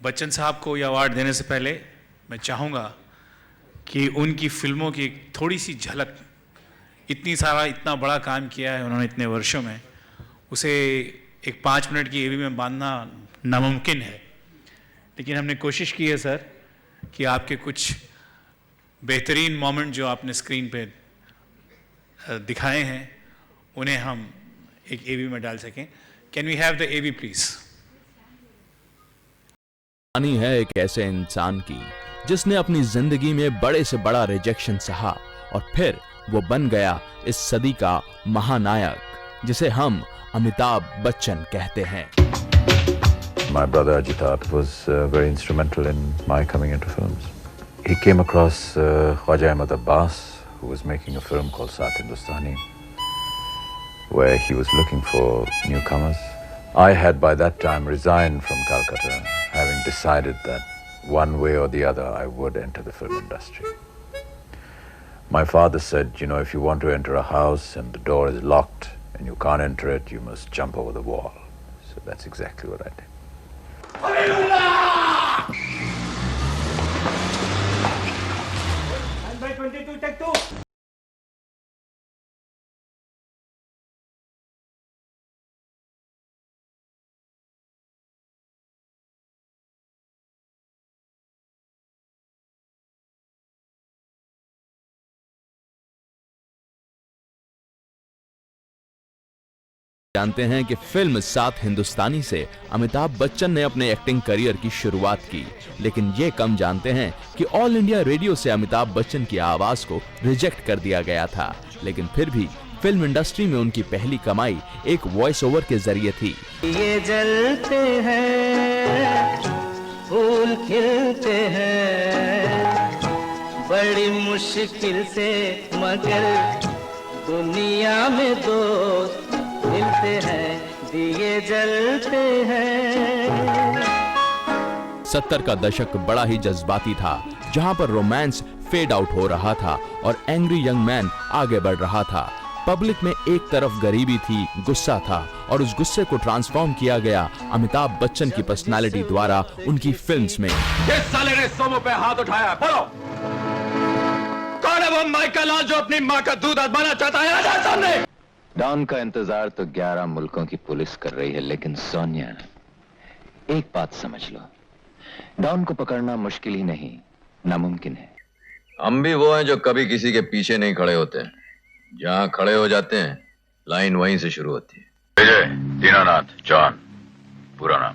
बच्चन साहब को ये अवार्ड देने से पहले मैं चाहूँगा कि उनकी फिल्मों की एक थोड़ी सी झलक, इतना बड़ा काम किया है उन्होंने इतने वर्षों में, उसे एक 5 मिनट की एवी में बांधना नामुमकिन है। लेकिन हमने कोशिश की है सर कि आपके कुछ बेहतरीन मोमेंट जो आपने स्क्रीन पे दिखाए हैं उन्हें हम एक एवी में डाल सकें। Can we have the AV please? कहानी है एक ऐसे इंसान की जिसने अपनी जिंदगी में बड़े से बड़ा रिजेक्शन सहा और फिर वो बन गया इस सदी का महानायक, जिसे हम अमिताभ बच्चन कहते हैं। My brother Ajitat was very instrumental in my coming into films. He came across Khwaja Ahmad Abbas, who was making a film called Saath Hindustani, where he was looking for newcomers. I had by that time resigned from Calcutta, having decided that one way or the other I would enter the film industry. My father said, you know, if you want to enter a house and the door is locked and you can't enter it, you must jump over the wall. So that's exactly what I did. And by 22, take 2. जानते हैं कि film साथ हिंदुस्तानी से अमिताभ बच्चन ने अपने acting career की शुरुआत की, लेकिन ये कम जानते हैं कि ऑल इंडिया रेडियो से अमिताभ बच्चन की आवाज को रिजेक्ट कर दिया गया था, लेकिन फिर भी फिल्म इंडस्ट्री में उनकी पहली कमाई एक वॉइस ओवर के जरिए थी। ये जलते हैं, फूल खिलते हैं, बड़ी मुश्किल से मगर दुनिया में दोस्त मिलते हैं, दिए जलते हैं। 70 का दशक बड़ा ही जज्बाती था, जहां पर रोमांस फेड आउट हो रहा था और एंग्री यंग मैन आगे बढ़ रहा था। पब्लिक में एक तरफ गरीबी थी, गुस्सा था, और उस गुस्से को ट्रांसफॉर्म किया गया अमिताभ बच्चन की पर्सनालिटी द्वारा उनकी फिल्म्स में। किस साले ने सोमो पे हाथ उठाया? बोलो, कौन है वो माइकल लाल जो अपनी माँ का दूध आजमाना चाहता है? आजा सामने। डॉन का इंतजार तो 11 मुल्कों की पुलिस कर रही है, लेकिन सोनिया, एक बात समझ लो, डॉन को पकड़ना मुश्किल ही नहीं, नामुमकिन है। हम भी वो हैं जो कभी किसी के पीछे नहीं खड़े होते हैं, जहां खड़े हो जाते हैं लाइन वहीं से शुरू होती है। विजय दीनानाथ चौहान, पूरा नाम।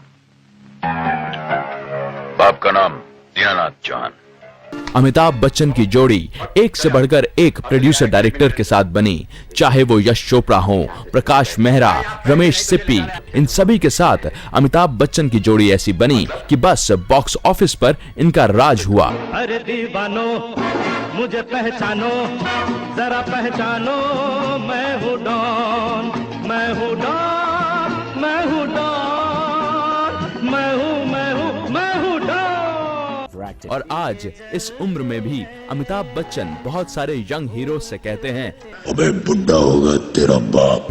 बाप का नाम दीनानाथ चौहान। अमिताभ बच्चन की जोड़ी एक से बढ़कर एक प्रोड्यूसर डायरेक्टर के साथ बनी, चाहे वो यश चोपड़ा हो, प्रकाश मेहरा, रमेश सिप्पी, इन सभी के साथ अमिताभ बच्चन की जोड़ी ऐसी बनी कि बस बॉक्स ऑफिस पर इनका राज हुआ। अरे दीवानो मुझे पहचानो, जरा पहचानो, मैं हूँ डॉन, मैं हूँ डॉन, मैं हूँ डॉन, मैं हूँ, मैं हूँ, मैं हूँ डॉन। और आज इस उम्र में भी अमिताभ बच्चन बहुत सारे यंग हीरो से कहते हैं, अबे बुड्ढा होगा तेरा बाप।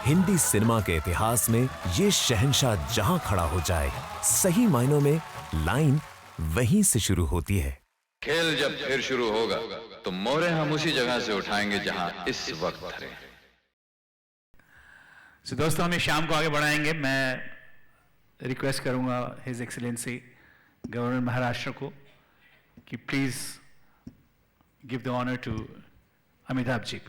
हिंदी सिनेमा के इतिहास में ये शहंशाह जहां खड़ा हो जाए, सही मायनों में लाइन वहीं से शुरू होती है। खेल जब फिर शुरू होगा तो मोरे हम उसी जगह से उठाएंगे जहां इस वक्त धरे। So, दोस्तों हम शाम को आगे बढ़ाएंगे। मैं रिक्वेस्ट करूंगा हिज एक्सीलेंसी गवर्नर महाराष्ट्र को कि please give the honour to Amitabh ji.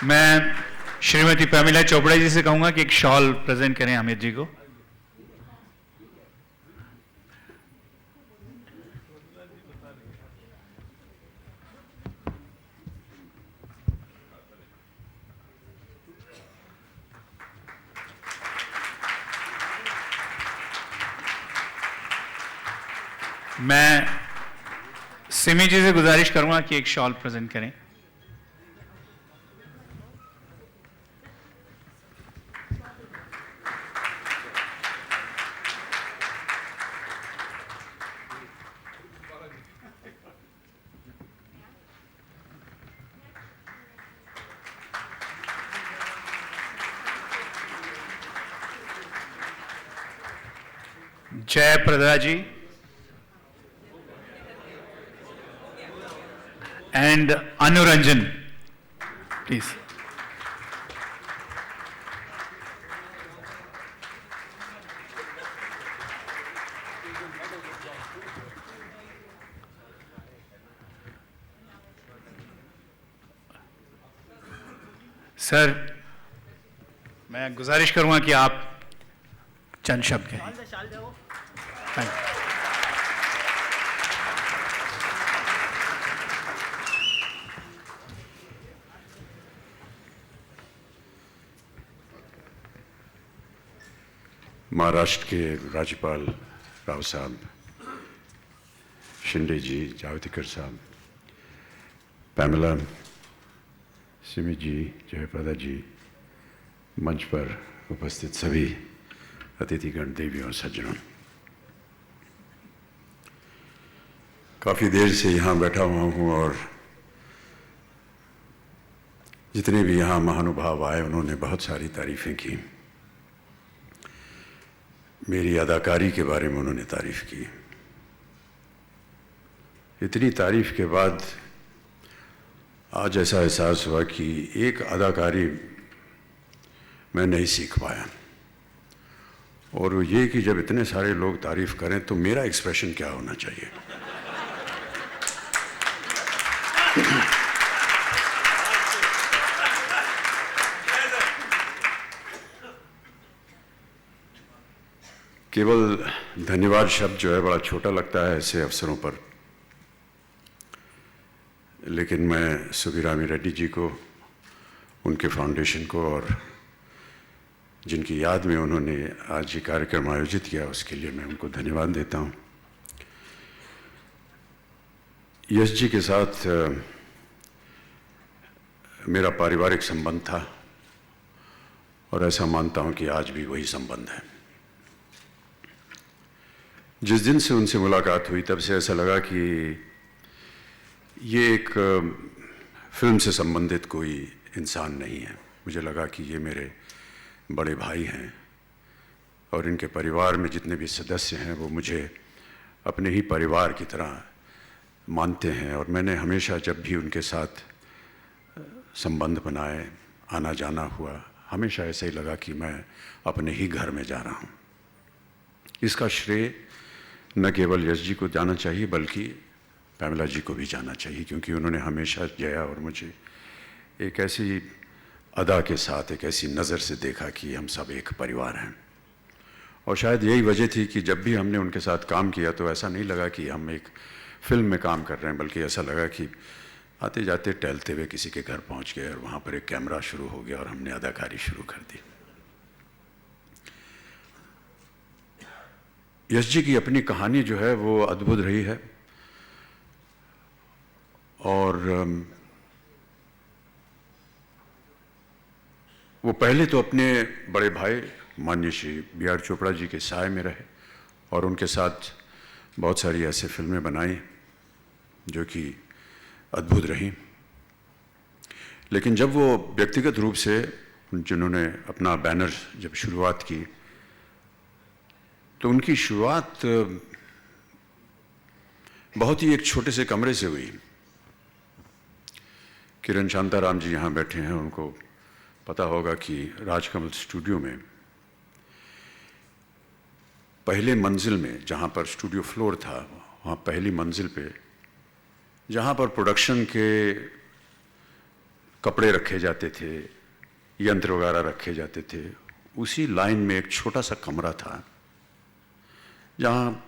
मैं श्रीमती प्रमिला चोपड़ा जी से कहूंगा कि एक शॉल प्रेजेंट करें अमित जी को। मैं सिमी जी से गुजारिश करूंगा कि एक शॉल प्रेजेंट करें। जय प्रदा जी and Anuranjan, please. सर, मैं गुजारिश करूंगा कि आप चंद शब्द कहें। Thank you. महाराष्ट्र के राज्यपाल राव साहब, शिंदे जी, जावड़ेकर साहब, पैमेला, सिमी जी, जयप्रदा जी, मंच पर उपस्थित सभी अतिथिगण, देवियों और सज्जनों, काफ़ी देर से यहाँ बैठा हुआ हूँ और जितने भी यहाँ महानुभाव आए उन्होंने बहुत सारी तारीफ़ें की। मेरी अदाकारी के बारे में उन्होंने तारीफ़ की। इतनी तारीफ़ के बाद आज ऐसा एहसास हुआ कि एक अदाकारी मैं नहीं सीख पाया, और वो ये कि जब इतने सारे लोग तारीफ़ करें तो मेरा एक्सप्रेशन क्या होना चाहिए। केवल धन्यवाद शब्द जो है बड़ा छोटा लगता है ऐसे अवसरों पर, लेकिन मैं सुब्बीरामी रेड्डी जी को, उनके फाउंडेशन को और जिनकी याद में उन्होंने आज ये कार्यक्रम आयोजित किया उसके लिए मैं उनको धन्यवाद देता हूँ। यश जी के साथ मेरा पारिवारिक संबंध था और ऐसा मानता हूँ कि आज भी वही संबंध है। जिस दिन से उनसे मुलाकात हुई तब से ऐसा लगा कि ये एक फिल्म से संबंधित कोई इंसान नहीं है। मुझे लगा कि ये मेरे बड़े भाई हैं और इनके परिवार में जितने भी सदस्य हैं वो मुझे अपने ही परिवार की तरह मानते हैं, और मैंने हमेशा जब भी उनके साथ संबंध बनाए, आना जाना हुआ, हमेशा ऐसा ही लगा कि मैं अपने ही घर में जा रहा हूँ। इसका श्रेय न केवल यश जी को जाना चाहिए बल्कि पैमेला जी को भी जाना चाहिए, क्योंकि उन्होंने हमेशा जया और मुझे एक ऐसी अदा के साथ, एक ऐसी नज़र से देखा कि हम सब एक परिवार हैं। और शायद यही वजह थी कि जब भी हमने उनके साथ काम किया तो ऐसा नहीं लगा कि हम एक फिल्म में काम कर रहे हैं, बल्कि ऐसा लगा कि आते जाते टहलते हुए किसी के घर पहुंच गए और वहाँ पर एक कैमरा शुरू हो गया और हमने अदाकारी शुरू कर दी। यश जी की अपनी कहानी जो है वो अद्भुत रही है, और वो पहले तो अपने बड़े भाई माननीय श्री बी.आर. चोपड़ा जी के साय में रहे और उनके साथ बहुत सारी ऐसे फिल्में बनाई जो कि अद्भुत रहीं। लेकिन जब वो व्यक्तिगत रूप से जिन्होंने अपना बैनर जब शुरुआत की तो उनकी शुरुआत बहुत ही एक छोटे से कमरे से हुई। किरण शांताराम जी यहाँ बैठे हैं, उनको पता होगा कि राजकमल स्टूडियो में पहले मंजिल में, जहाँ पर स्टूडियो फ्लोर था, वहाँ पहली मंजिल पे जहाँ पर प्रोडक्शन के कपड़े रखे जाते थे, यंत्र वगैरह रखे जाते थे, उसी लाइन में एक छोटा सा कमरा था जहाँ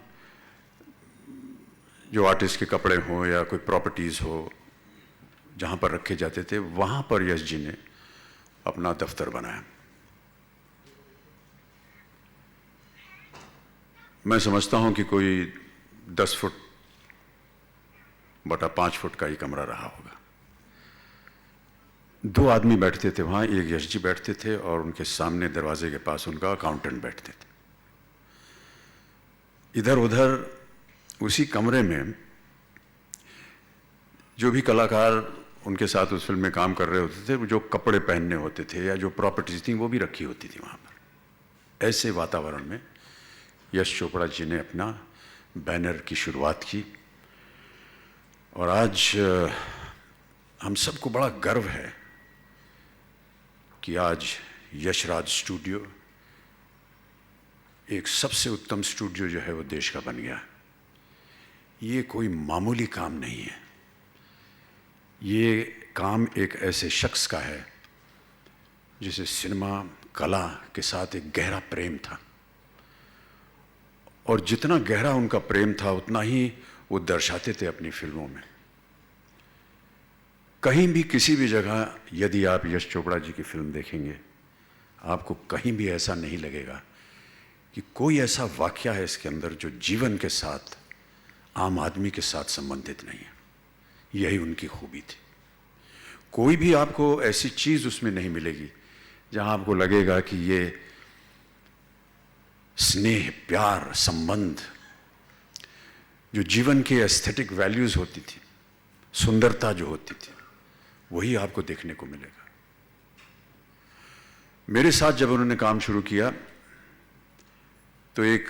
जो आर्टिस्ट के कपड़े हों या कोई प्रॉपर्टीज़ हो, जहाँ पर रखे जाते थे, वहाँ पर यश जी ने अपना दफ्तर बनाया। मैं समझता हूँ कि कोई 10 फुट बटा 5 फुट का ही कमरा रहा होगा। 2 आदमी बैठते थे वहाँ, एक यश जी बैठते थे और उनके सामने दरवाजे के पास उनका अकाउंटेंट बैठते थे। इधर उधर उसी कमरे में जो भी कलाकार उनके साथ उस फिल्म में काम कर रहे होते थे, जो कपड़े पहनने होते थे या जो प्रॉपर्टीज थी वो भी रखी होती थी वहाँ पर। ऐसे वातावरण में यश चोपड़ा जी ने अपना बैनर की शुरुआत की और आज हम सबको बड़ा गर्व है कि आज यशराज स्टूडियो एक सबसे उत्तम स्टूडियो जो है वो देश का बन गया। ये कोई मामूली काम नहीं है, ये काम एक ऐसे शख्स का है जिसे सिनेमा कला के साथ एक गहरा प्रेम था और जितना गहरा उनका प्रेम था उतना ही वो दर्शाते थे अपनी फिल्मों में। कहीं भी किसी भी जगह यदि आप यश चोपड़ा जी की फिल्म देखेंगे, आपको कहीं भी ऐसा नहीं लगेगा कि कोई ऐसा वाकया है इसके अंदर जो जीवन के साथ, आम आदमी के साथ संबंधित नहीं है। यही उनकी खूबी थी। कोई भी आपको ऐसी चीज़ उसमें नहीं मिलेगी जहां आपको लगेगा कि ये स्नेह, प्यार, संबंध, जो जीवन के एस्थेटिक वैल्यूज होती थी, सुंदरता जो होती थी, वही आपको देखने को मिलेगा। मेरे साथ जब उन्होंने काम शुरू किया तो एक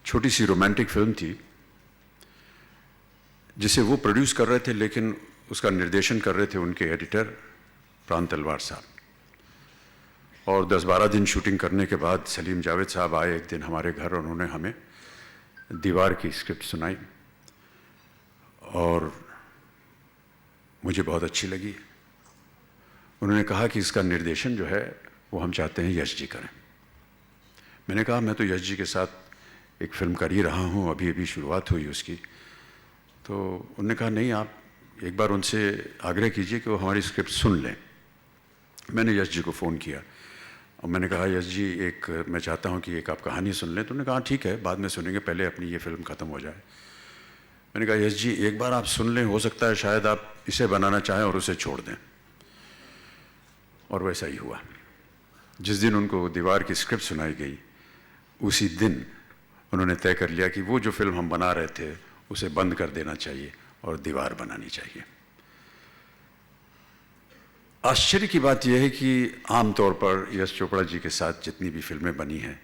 छोटी सी रोमांटिक फिल्म थी जिसे वो प्रोड्यूस कर रहे थे, लेकिन उसका निर्देशन कर रहे थे उनके एडिटर प्राण तलवार साहब। और 10-12 दिन शूटिंग करने के बाद सलीम जावेद साहब आए एक दिन हमारे घर और उन्होंने हमें दीवार की स्क्रिप्ट सुनाई और मुझे बहुत अच्छी लगी। उन्होंने कहा कि इसका निर्देशन जो है वो हम चाहते हैं यश जी करें। मैंने कहा मैं तो यश जी के साथ एक फिल्म कर ही रहा हूँ, अभी अभी शुरुआत हुई उसकी। तो उन्होंने कहा नहीं, आप एक बार उनसे आग्रह कीजिए कि वो हमारी स्क्रिप्ट सुन लें। मैंने यश जी को फ़ोन किया और मैंने कहा यश जी, एक मैं चाहता हूँ कि एक आप कहानी सुन लें। तो उन्होंने कहा ठीक है, बाद में सुनेंगे, पहले अपनी ये फिल्म ख़त्म हो जाए। मैंने कहा यश जी, एक बार आप सुन लें, हो सकता है शायद आप इसे बनाना चाहें और उसे छोड़ दें। और वैसा ही हुआ। जिस दिन उनको दीवार की स्क्रिप्ट सुनाई गई, उसी दिन उन्होंने तय कर लिया कि वो जो फिल्म हम बना रहे थे उसे बंद कर देना चाहिए और दीवार बनानी चाहिए। आश्चर्य की बात यह है कि आमतौर पर यश चोपड़ा जी के साथ जितनी भी फिल्में बनी हैं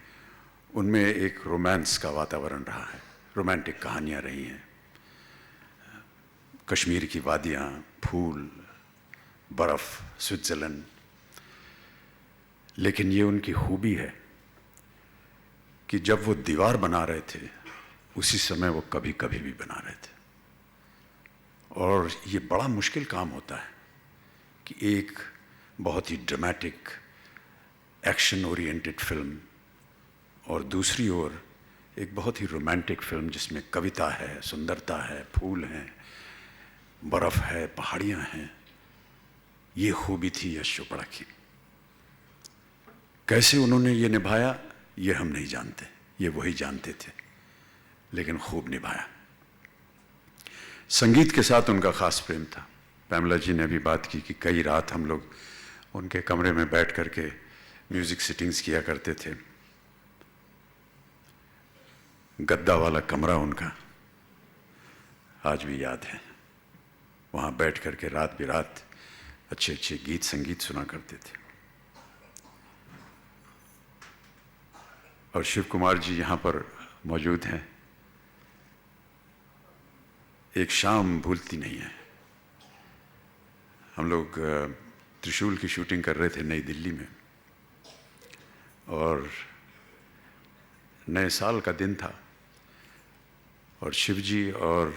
उनमें एक रोमांस का वातावरण रहा है, रोमांटिक कहानियाँ रही हैं। कश्मीर की वादियाँ, फूल, बर्फ़, स्विट्ज़रलैंड। लेकिन ये उनकी खूबी है कि जब वो दीवार बना रहे थे उसी समय वो कभी कभी भी बना रहे थे। और ये बड़ा मुश्किल काम होता है कि एक बहुत ही ड्रामेटिक एक्शन ओरिएंटेड फिल्म और दूसरी ओर एक बहुत ही रोमांटिक फिल्म जिसमें कविता है, सुंदरता है, फूल हैं, बर्फ़ है, पहाड़ियाँ हैं। ये खूबी थी यश चोपड़ा की। कैसे उन्होंने ये निभाया ये हम नहीं जानते, ये वही जानते थे, लेकिन खूब निभाया। संगीत के साथ उनका खास प्रेम था। पैमला जी ने भी बात की कि कई रात हम लोग उनके कमरे में बैठ करके म्यूज़िक सिटिंग्स किया करते थे। गद्दा वाला कमरा उनका आज भी याद है। वहाँ बैठ करके रात बिरात अच्छे अच्छे गीत संगीत सुना करते थे। और शिव कुमार जी यहाँ पर मौजूद हैं। एक शाम भूलती नहीं है। हम लोग त्रिशूल की शूटिंग कर रहे थे नई दिल्ली में और नए साल का दिन था और शिव जी और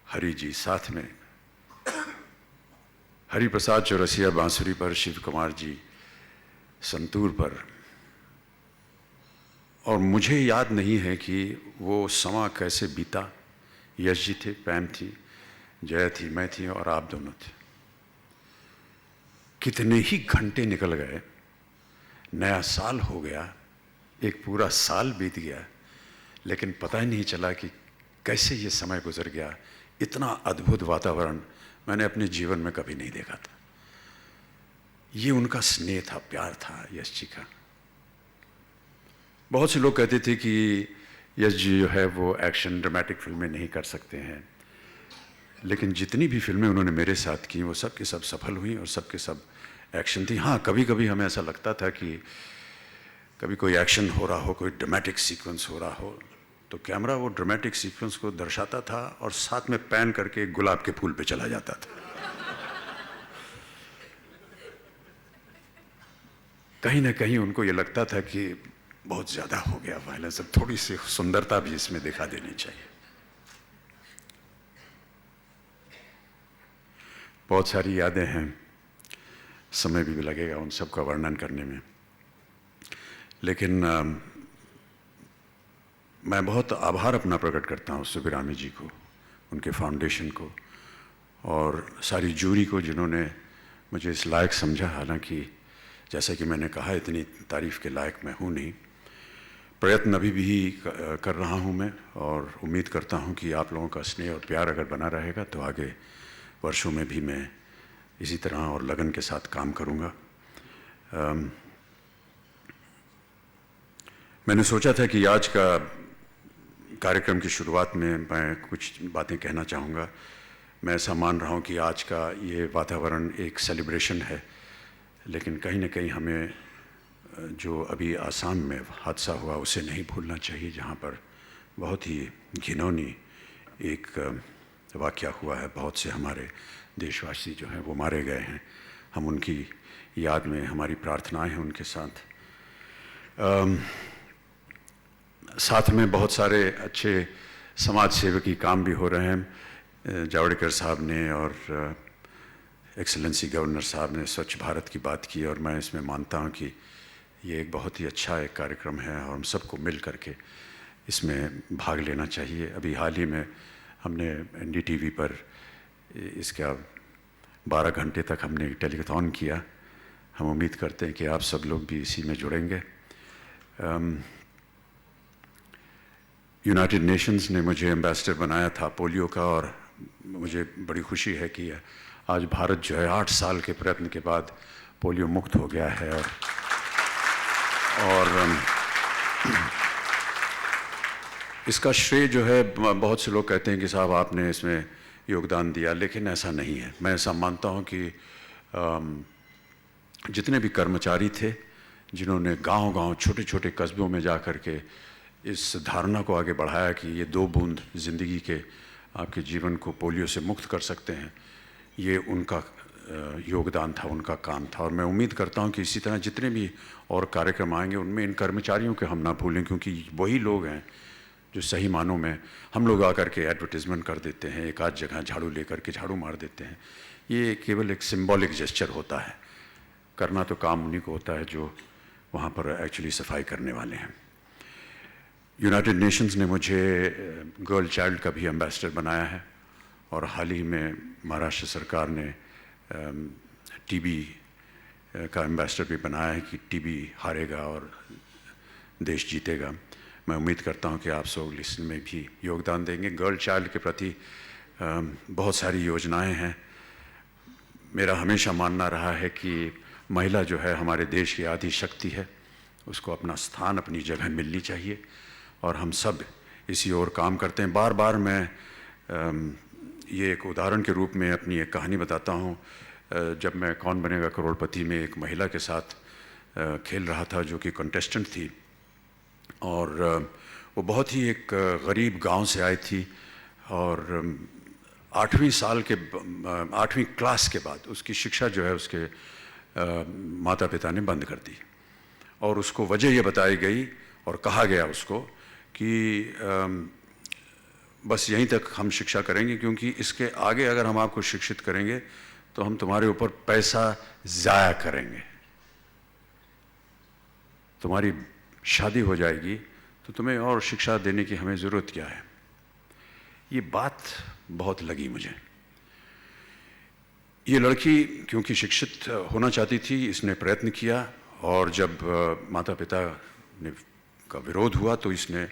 हरि जी साथ में, हरि प्रसाद चौरसिया बांसुरी पर, शिव कुमार जी संतूर पर। और मुझे याद नहीं है कि वो समा कैसे बीता। यश जी थे, पैम थी, जया थी, मैं थी और आप दोनों थे। कितने ही घंटे निकल गए, नया साल हो गया, एक पूरा साल बीत गया, लेकिन पता ही नहीं चला कि कैसे ये समय गुजर गया। इतना अद्भुत वातावरण मैंने अपने जीवन में कभी नहीं देखा था। ये उनका स्नेह था, प्यार था यश जी का। बहुत से लोग कहते थे कि यश जी जो है वो एक्शन ड्रामेटिक फिल्में नहीं कर सकते हैं, लेकिन जितनी भी फिल्में उन्होंने मेरे साथ की वो सब की सब सफल हुई और सब के सब एक्शन थी। हाँ, कभी कभी हमें ऐसा लगता था कि कभी कोई एक्शन हो रहा हो, कोई ड्रामेटिक सीक्वेंस हो रहा हो, तो कैमरा वो ड्रामेटिक सीक्वेंस को दर्शाता था और साथ में पैन करके गुलाब के फूल पे चला जाता था। कहीं ना कहीं उनको ये लगता था कि बहुत ज़्यादा हो गया वायलेंस, अब थोड़ी सी सुंदरता भी इसमें दिखा देनी चाहिए। बहुत सारी यादें हैं, समय भी लगेगा उन सब का वर्णन करने में, लेकिन मैं बहुत आभार अपना प्रकट करता हूँ सुबिरामी जी को, उनके फाउंडेशन को और सारी जूरी को जिन्होंने मुझे इस लायक समझा। हालांकि जैसा कि मैंने कहा, इतनी तारीफ़ के लायक मैं हूँ नहीं। प्रयत्न अभी भी कर रहा हूँ मैं, और उम्मीद करता हूँ कि आप लोगों का स्नेह और प्यार अगर बना रहेगा तो आगे वर्षों में भी मैं इसी तरह और लगन के साथ काम करूँगा। मैंने सोचा था कि आज का कार्यक्रम की शुरुआत में मैं कुछ बातें कहना चाहूँगा। मैं ऐसा मान रहा हूँ कि आज का ये वातावरण एक सेलिब्रेशन है, लेकिन कहीं ना कहीं हमें जो अभी आसाम में हादसा हुआ उसे नहीं भूलना चाहिए, जहाँ पर बहुत ही घिनौनी एक वाक़या हुआ है। बहुत से हमारे देशवासी जो हैं वो मारे गए हैं। हम उनकी याद में, हमारी प्रार्थनाएं हैं उनके साथ। साथ में बहुत सारे अच्छे समाज सेवकी काम भी हो रहे हैं। जावड़ेकर साहब ने और एक्सेलेंसी गवर्नर साहब ने स्वच्छ भारत की बात की, और मैं इसमें मानता हूँ कि ये एक बहुत ही अच्छा एक कार्यक्रम है और हम सबको मिल करके इसमें भाग लेना चाहिए। अभी हाल ही में हमने NDTV पर इसका 12 घंटे तक हमने टेलीथॉन किया। हम उम्मीद करते हैं कि आप सब लोग भी इसी में जुड़ेंगे। यूनाइटेड नेशंस ने मुझे एम्बेसडर बनाया था पोलियो का, और मुझे बड़ी खुशी है कि आज भारत जो है 8 साल के प्रयत्न के बाद पोलियो मुक्त हो गया है। और इसका श्रेय जो है, बहुत से लोग कहते हैं कि साहब आपने इसमें योगदान दिया, लेकिन ऐसा नहीं है। मैं ऐसा मानता हूँ कि जितने भी कर्मचारी थे जिन्होंने गांव-गांव, छोटे-छोटे कस्बों में जा कर के इस धारणा को आगे बढ़ाया कि ये 2 बूंद ज़िंदगी के आपके जीवन को पोलियो से मुक्त कर सकते हैं, ये उनका योगदान था, उनका काम था। और मैं उम्मीद करता हूँ कि इसी तरह जितने भी और कार्यक्रम आएंगे उनमें इन कर्मचारियों के हम ना भूलें, क्योंकि वही लोग हैं जो सही मानों में, हम लोग आकर के एडवर्टीज़मेंट कर देते हैं, एक आध जगह झाड़ू लेकर के झाड़ू मार देते हैं। ये केवल एक सिंबॉलिक जेस्चर होता है। करना तो काम उन्हीं को होता है जो वहाँ पर एक्चुअली सफाई करने वाले हैं। यूनाइटेड नेशंस ने मुझे गर्ल चाइल्ड का भी एम्बेसडर बनाया है, और हाल ही में महाराष्ट्र सरकार ने टीबी का एम्बेसडर भी बनाया है कि टीबी हारेगा और देश जीतेगा। मैं उम्मीद करता हूं कि आप सब इसमें भी योगदान देंगे। गर्ल चाइल्ड के प्रति बहुत सारी योजनाएं हैं। मेरा हमेशा मानना रहा है कि महिला जो है हमारे देश की आधी शक्ति है, उसको अपना स्थान, अपनी जगह मिलनी चाहिए, और हम सब इसी ओर काम करते हैं। बार बार मैं ये एक उदाहरण के रूप में अपनी एक कहानी बताता हूँ। जब मैं कौन बनेगा करोड़पति में एक महिला के साथ खेल रहा था जो कि कंटेस्टेंट थी, और वो बहुत ही एक गरीब गांव से आई थी, और 8वीं क्लास के बाद उसकी शिक्षा जो है उसके माता पिता ने बंद कर दी, और उसको वजह ये बताई गई और कहा गया उसको कि बस यहीं तक हम शिक्षा करेंगे, क्योंकि इसके आगे अगर हम आपको शिक्षित करेंगे तो हम तुम्हारे ऊपर पैसा ज़ाया करेंगे। तुम्हारी शादी हो जाएगी तो तुम्हें और शिक्षा देने की हमें ज़रूरत क्या है। ये बात बहुत लगी मुझे। ये लड़की क्योंकि शिक्षित होना चाहती थी, इसने प्रयत्न किया, और जब माता पिता ने का विरोध हुआ तो इसने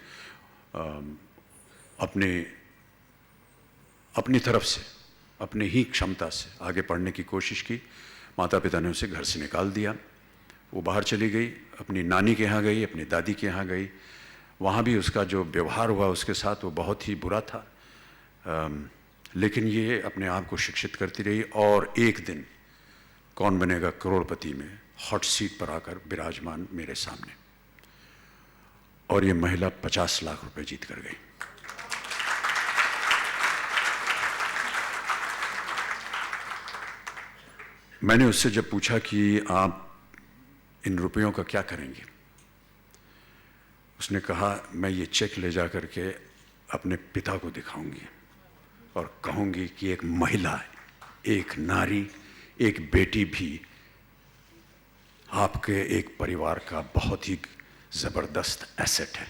अपनी तरफ से, अपनी ही क्षमता से आगे पढ़ने की कोशिश की। माता पिता ने उसे घर से निकाल दिया। वो बाहर चली गई, अपनी नानी के यहाँ गई, अपनी दादी के यहाँ गई। वहाँ भी उसका जो व्यवहार हुआ उसके साथ वो बहुत ही बुरा था, लेकिन ये अपने आप को शिक्षित करती रही, और एक दिन कौन बनेगा करोड़पति में हॉट सीट पर आकर विराजमान मेरे सामने, और ये महिला 50 लाख रुपए जीत कर गई। मैंने उससे जब पूछा कि आप इन रुपयों का क्या करेंगे, उसने कहा मैं ये चेक ले जा करके अपने पिता को दिखाऊंगी और कहूंगी कि एक महिला, एक नारी, एक बेटी भी आपके एक परिवार का बहुत ही जबरदस्त एसेट है।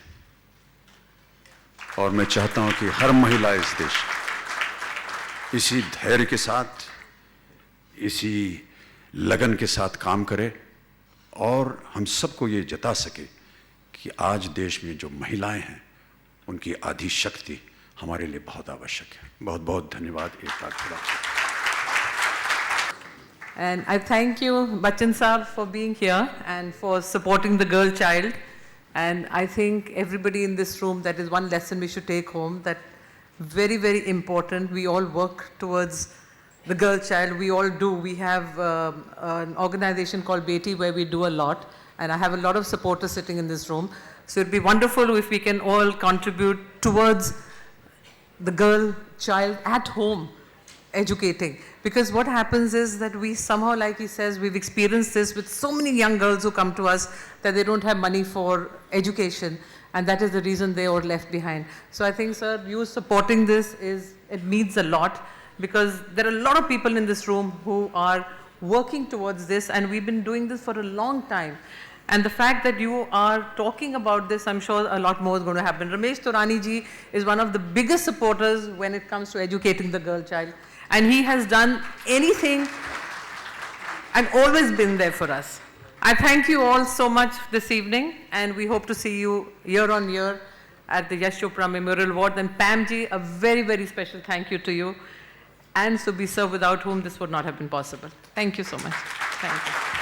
और मैं चाहता हूं कि हर महिला इस देश इसी धैर्य के साथ, इसी लगन के साथ काम करे, और हम सबको ये जता सके कि आज देश में जो महिलाएं हैं उनकी आधी शक्ति हमारे लिए बहुत आवश्यक है। बहुत बहुत धन्यवाद। एक बार थोड़ा And I thank you, Bachchan Saab, for being here and for supporting the girl child. And I think everybody in this room, that is one lesson we should take home, that very, very important. We all work towards the girl child. We all do. We have an organization called Beti where we do a lot. And I have a lot of supporters sitting in this room. So it'd be wonderful if we can all contribute towards the girl child at home, educating. Because what happens is that we somehow, like he says, we've experienced this with so many young girls who come to us that they don't have money for education, and that is the reason they are left behind. So I think, sir, you supporting this it means a lot, because there are a lot of people in this room who are working towards this, and we've been doing this for a long time. And the fact that you are talking about this, I'm sure a lot more is going to happen. Ramesh Taurani ji is one of the biggest supporters when it comes to educating the girl child. And he has done anything and always been there for us. I thank you all so much this evening, and we hope to see you year on year at the Yash Chopra Memorial Award. And Pam ji, a very, very special thank you to you, and Subhi sir, without whom this would not have been possible. Thank you so much. Thank you.